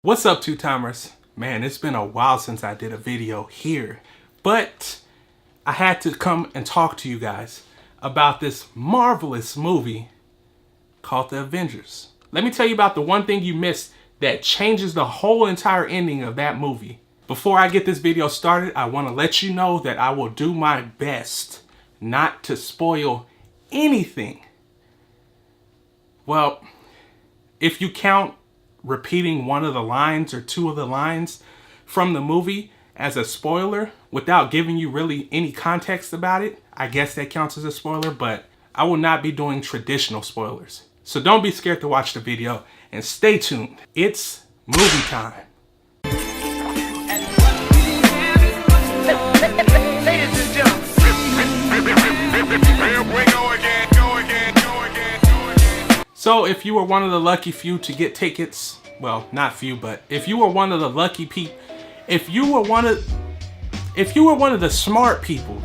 What's up, two-timers? Man, it's been a while since I did a video here, but I had to come and talk to you guys about this marvelous movie called The Avengers. Let me tell you about the one thing you missed that changes the whole entire ending of that movie. Before I get this video started, I want to let you know that I will do my best not to spoil anything. Well, if you count repeating one of the lines or two of the lines from the movie as a spoiler without giving you really any context about it, I guess that counts as a spoiler, but I will not be doing traditional spoilers. So don't be scared to watch the video and stay tuned. It's movie time. So if you were one of the lucky few to get tickets, well, not few, but if you were one of the lucky people, if you were one of the smart people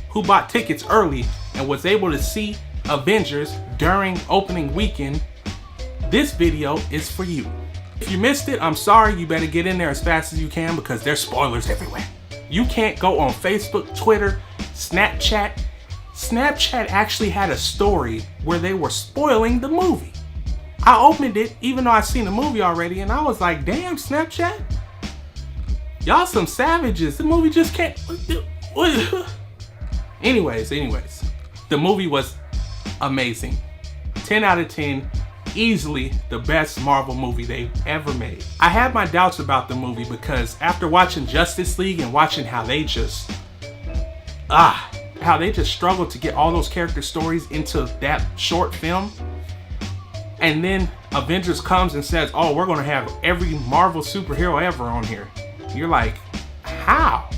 who bought tickets early and was able to see Avengers during opening weekend, this video is for you. If you missed it, I'm sorry. You better get in there as fast as you can because there's spoilers everywhere. You can't go on Facebook, Twitter, Snapchat. Snapchat actually had a story where they were spoiling the movie. I opened it even though I've seen the movie already and I was like, damn, Snapchat, y'all some savages. The movie just can't. Anyways, the movie was amazing. 10 out of 10, easily the best Marvel movie they've ever made. I had my doubts about the movie because after watching Justice League and watching how they just struggled to get all those character stories into that short film. And then Avengers comes and says, oh, we're going to have every Marvel superhero ever on here. You're like, how?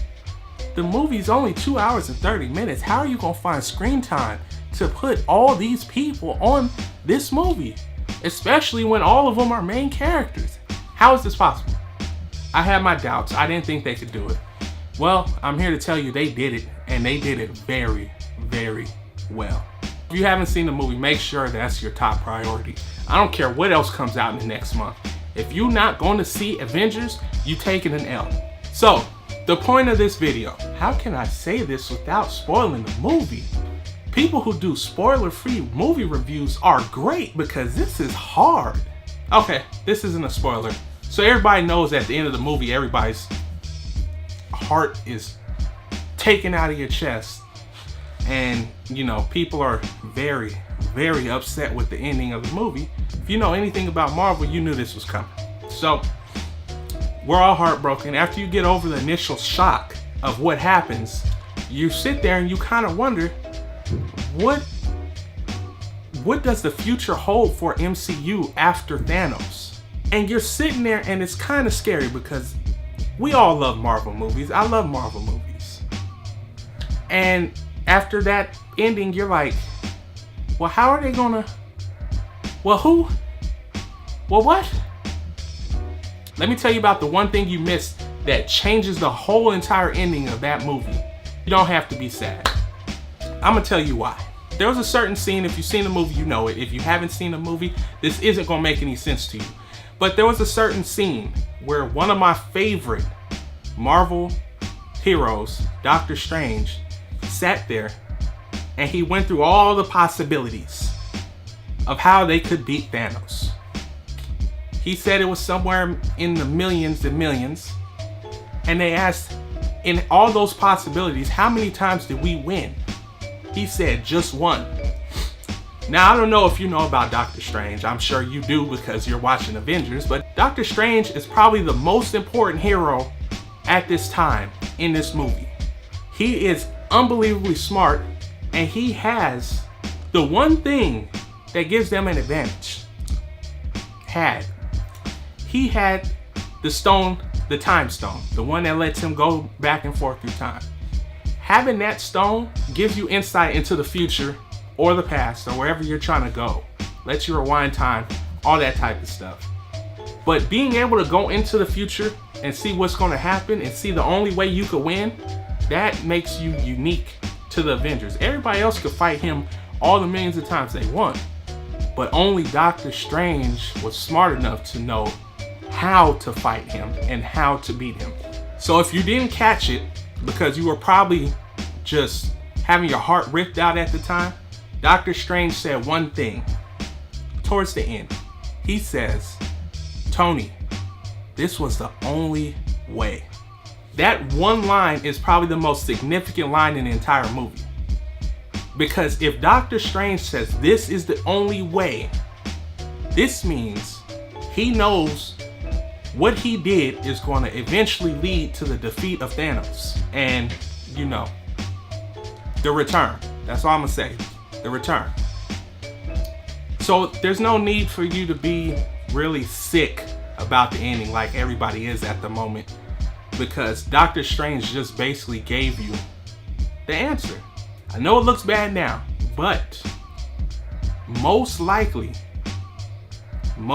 The movie's only 2 hours and 30 minutes. How are you going to find screen time to put all these people on this movie? Especially when all of them are main characters. How is this possible? I had my doubts. I didn't think they could do it. Well, I'm here to tell you they did it, and they did it very, very well. If you haven't seen the movie, make sure that's your top priority. I don't care what else comes out in the next month. If you're not going to see Avengers, you taking an L. So, the point of this video, how can I say this without spoiling the movie? People who do spoiler-free movie reviews are great because this is hard. Okay, this isn't a spoiler. So everybody knows at the end of the movie, everybody's heart is taken out of your chest, and you know, people are very, very upset with the ending of the movie. If you know anything about Marvel, you knew this was coming. So we're all heartbroken. After you get over the initial shock of what happens, you sit there and you kind of wonder, what does the future hold for MCU after Thanos? And you're sitting there and it's kind of scary because we all love Marvel movies. I love Marvel movies. And after that ending, you're like, well, how are they gonna, well, who? Well, what? Let me tell you about the one thing you missed that changes the whole entire ending of that movie. You don't have to be sad. I'm gonna tell you why. There was a certain scene, if you've seen the movie, you know it. If you haven't seen the movie, this isn't gonna make any sense to you. But there was a certain scene where one of my favorite Marvel heroes, Doctor Strange, sat there and he went through all the possibilities of how they could beat Thanos. He said it was somewhere in the millions and millions. And they asked, in all those possibilities, how many times did we win? He said just one. Now, I don't know if you know about Doctor Strange. I'm sure you do because you're watching Avengers, but Doctor Strange is probably the most important hero at this time in this movie. He is unbelievably smart, and he has the one thing that gives them an advantage. He had the stone, the time stone, the one that lets him go back and forth through time. Having that stone gives you insight into the future or the past or wherever you're trying to go. Lets you rewind time, all that type of stuff. But being able to go into the future and see what's going to happen and see the only way you could win, that makes you unique to the Avengers. Everybody else could fight him all the millions of times they want, but only Doctor Strange was smart enough to know how to fight him and how to beat him. So if you didn't catch it, because you were probably just having your heart ripped out at the time, Doctor Strange said one thing towards the end. He says, Tony, this was the only way. That one line is probably the most significant line in the entire movie. Because if Doctor Strange says this is the only way, this means he knows what he did is going to eventually lead to the defeat of Thanos. And, you know, the return. That's all I'm going to say. The return. So there's no need for you to be really sick about the ending like everybody is at the moment. Because Doctor Strange just basically gave you the answer. I know it looks bad now, but most likely, I'm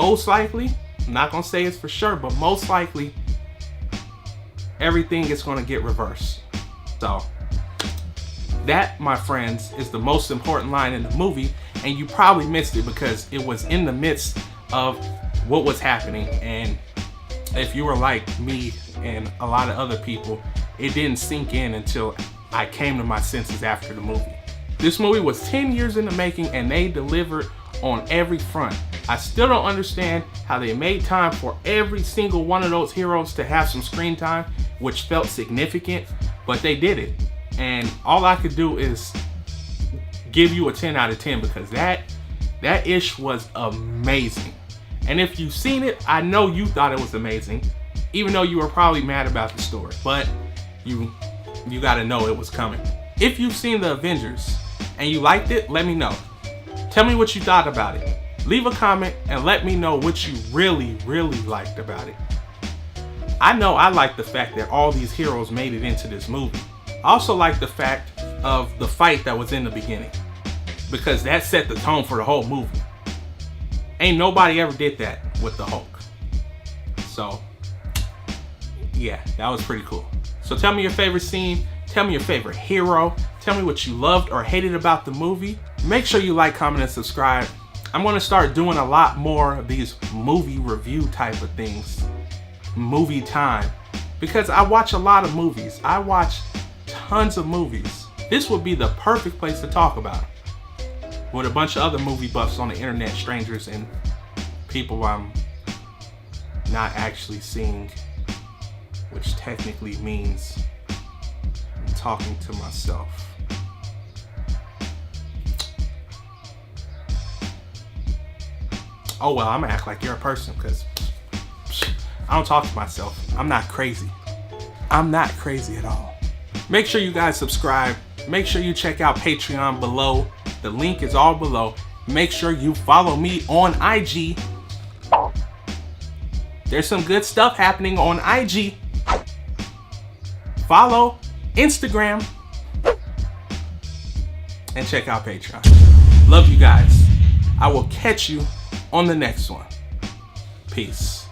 not gonna say it's for sure, but most likely everything is gonna get reversed. So that, my friends, is the most important line in the movie, and you probably missed it because it was in the midst of what was happening. And if you were like me and a lot of other people, it didn't sink in until I came to my senses after the movie. This movie was 10 years in the making, and they delivered on every front. I still don't understand how they made time for every single one of those heroes to have some screen time, which felt significant, but they did it. And all I could do is give you a 10 out of 10 because that ish was amazing. And if you've seen it, I know you thought it was amazing, even though you were probably mad about the story, but you gotta know it was coming. If you've seen the Avengers and you liked it, let me know. Tell me what you thought about it. Leave a comment and let me know what you really, really liked about it. I know I like the fact that all these heroes made it into this movie. I also like the fact of the fight that was in the beginning, because that set the tone for the whole movie. Ain't nobody ever did that with the Hulk. So, yeah, that was pretty cool. So tell me your favorite scene, tell me your favorite hero, tell me what you loved or hated about the movie. Make sure you like, comment, and subscribe. I'm gonna start doing a lot more of these movie review type of things, movie time, because I watch a lot of movies. I watch tons of movies. This would be the perfect place to talk about it, with a bunch of other movie buffs on the internet, strangers and people I'm not actually seeing, which technically means I'm talking to myself. Oh well, I'm gonna act like you're a person because I don't talk to myself. I'm not crazy. I'm not crazy at all. Make sure you guys subscribe. Make sure you check out Patreon below. The link is all below. Make sure you follow me on IG. There's some good stuff happening on IG. Follow Instagram. And check out Patreon. Love you guys. I will catch you on the next one. Peace.